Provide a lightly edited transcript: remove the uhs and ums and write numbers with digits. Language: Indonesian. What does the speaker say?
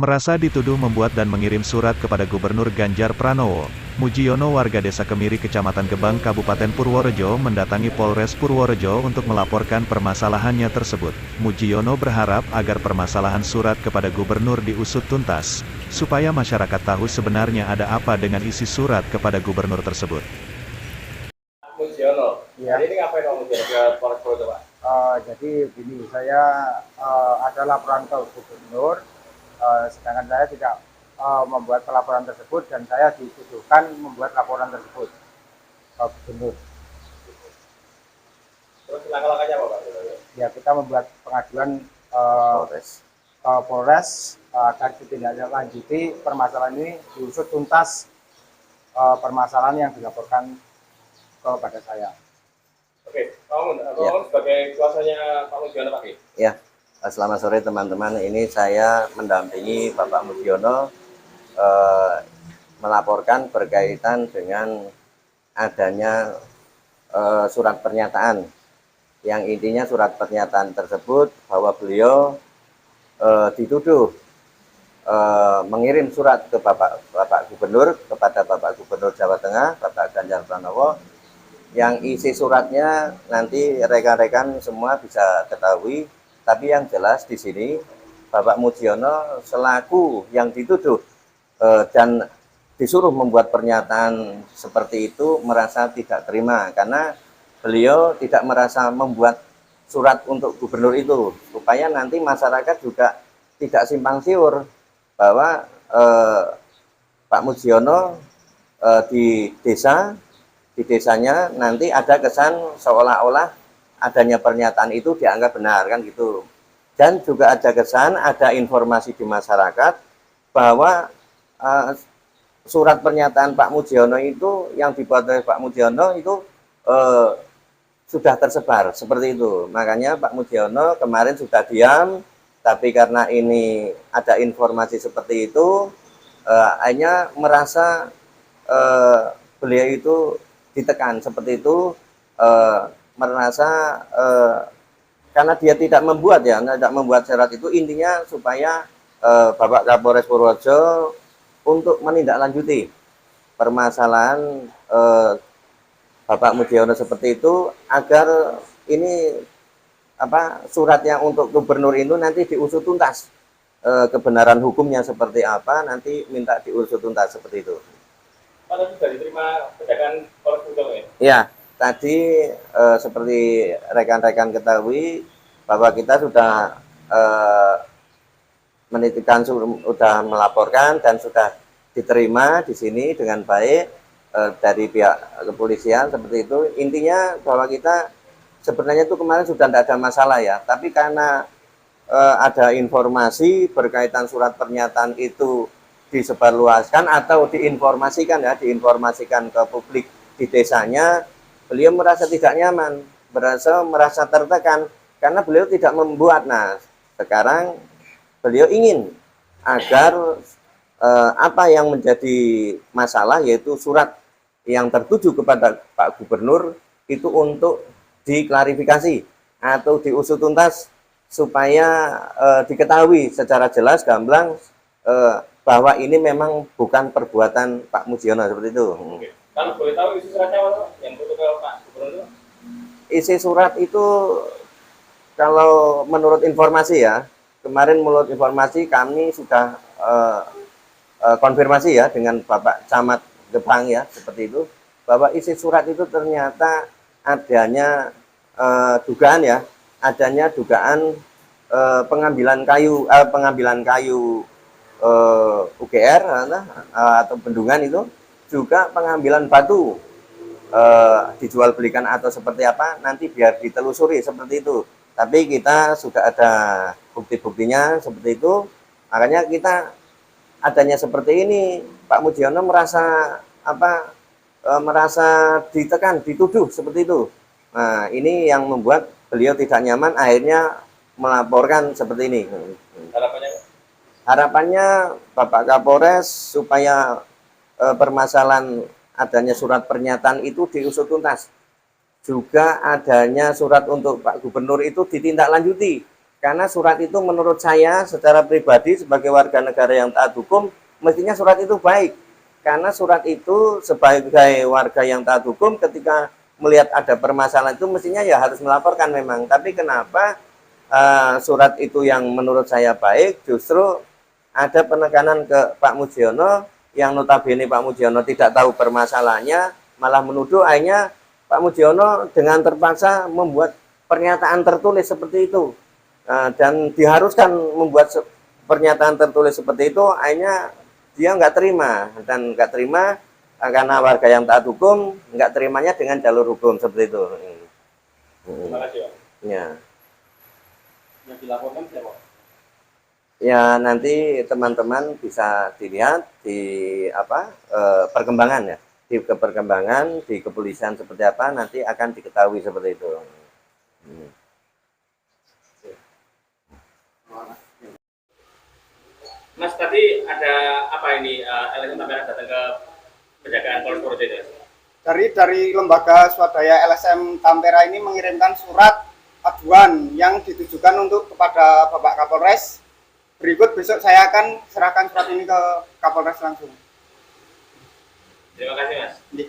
Merasa dituduh membuat dan mengirim surat kepada Gubernur Ganjar Pranowo, Mujiono warga Desa Kemiri Kecamatan Gebang Kabupaten Purworejo mendatangi Polres Purworejo untuk melaporkan permasalahannya tersebut. Mujiono berharap agar permasalahan surat kepada Gubernur diusut tuntas, supaya masyarakat tahu sebenarnya ada apa dengan isi surat kepada Gubernur tersebut. Mujiono, Ya. ini ngapain Om Mujiono ke Polres Purworejo, Pak? Jadi begini, saya ada laporan ke Gubernur, sedangkan saya tidak membuat laporan tersebut dan saya dituduhkan membuat laporan tersebut ke Gubernur. Terus langkah-langkahnya apa, Pak? Ya, kita membuat pengaduan ke Polres agar ditindaklanjuti permasalahan ini, diusut tuntas permasalahan yang dilaporkan kepada saya. Oke, Pak Mun, sebagai kuasanya Pak Mujiono, Pak. Ya, selamat sore teman-teman. Ini saya mendampingi Bapak Mujiono melaporkan berkaitan dengan adanya surat pernyataan. Yang intinya surat pernyataan tersebut bahwa beliau dituduh mengirim surat ke Bapak Gubernur, kepada Bapak Gubernur Jawa Tengah, Bapak Ganjar Pranowo, yang isi suratnya nanti rekan-rekan semua bisa ketahui, tapi yang jelas di sini Bapak Mujiono selaku yang dituduh dan disuruh membuat pernyataan seperti itu merasa tidak terima, karena beliau tidak merasa membuat surat untuk gubernur itu, supaya nanti masyarakat juga tidak simpang siur bahwa Pak Mujiono di desanya nanti ada kesan seolah-olah adanya pernyataan itu dianggap benar, kan gitu. Dan juga ada kesan, ada informasi di masyarakat bahwa surat pernyataan Pak Mujiono itu yang dibuat oleh Pak Mujiono itu sudah tersebar seperti itu. Makanya Pak Mujiono kemarin sudah diam, tapi karena ini ada informasi seperti itu, akhirnya merasa beliau itu ditekan seperti itu, merasa karena dia tidak membuat syarat itu, intinya supaya Bapak Kapolres Purworejo untuk menindaklanjuti permasalahan Bapak Mujiono seperti itu, agar ini surat yang untuk gubernur itu nanti diusut tuntas, kebenaran hukumnya seperti apa nanti minta diusut tuntas seperti itu. Pada sudah diterima pedagang Polres Purworejo, ya? Ya, tadi seperti rekan-rekan ketahui bahwa kita sudah menitipkan, sudah melaporkan dan sudah diterima di sini dengan baik dari pihak kepolisian seperti itu. Intinya bahwa kita sebenarnya itu kemarin sudah tidak ada masalah ya, tapi karena ada informasi berkaitan surat pernyataan itu disebarluaskan atau diinformasikan ke publik di desanya, beliau merasa tidak nyaman, merasa tertekan karena beliau tidak membuat. Nah, sekarang beliau ingin agar apa yang menjadi masalah, yaitu surat yang tertuju kepada Pak Gubernur itu untuk diklarifikasi atau diusut tuntas, supaya diketahui secara jelas gamblang bahwa ini memang bukan perbuatan Pak Mujiono seperti itu. Oke. Kalau boleh tahu isi suratnya apa, yang untuk ke Pak Gubernur? Isi surat itu kalau menurut informasi ya, kemarin menurut informasi kami sudah konfirmasi ya dengan Bapak Camat Gebang ya, seperti itu, bahwa isi surat itu ternyata adanya dugaan pengambilan kayu UGR atau bendungan itu, juga pengambilan batu dijual belikan atau seperti apa, nanti biar ditelusuri seperti itu. Tapi kita sudah ada bukti-buktinya seperti itu, makanya kita adanya seperti ini, Pak Mujiono merasa merasa ditekan, dituduh seperti itu. Nah, ini yang membuat beliau tidak nyaman, akhirnya melaporkan seperti ini. Harapannya Bapak Kapolres supaya permasalahan adanya surat pernyataan itu diusut tuntas. Juga adanya surat untuk Pak Gubernur itu ditindaklanjuti, Karena surat itu menurut saya secara pribadi sebagai warga negara yang taat hukum, mestinya surat itu baik. Karena surat itu sebagai warga yang taat hukum ketika melihat ada permasalahan itu mestinya ya harus melaporkan memang. Tapi kenapa surat itu yang menurut saya baik justru ada penekanan ke Pak Mujiono yang notabene Pak Mujiono tidak tahu permasalahannya, malah menuduh akhirnya Pak Mujiono dengan terpaksa membuat pernyataan tertulis seperti itu. Dan diharuskan membuat pernyataan tertulis seperti itu, akhirnya dia nggak terima dan nggak terima karena warga yang taat hukum nggak terimanya dengan jalur hukum seperti itu. Terima kasih, Pak. Ya. Yang dilaporkan siapa? Ya nanti teman-teman bisa dilihat di perkembangan ya, di perkembangan di kepolisian seperti apa nanti akan diketahui seperti itu. Mas, tadi ada apa ini LSM Tampera datang ke penjagaan Polres Purworejo? Dari lembaga swadaya LSM Tampera ini mengirimkan surat aduan yang ditujukan untuk kepada Bapak Kapolres. Berikut besok saya akan serahkan surat ini ke Kapolres langsung. Terima kasih, Mas. Iya.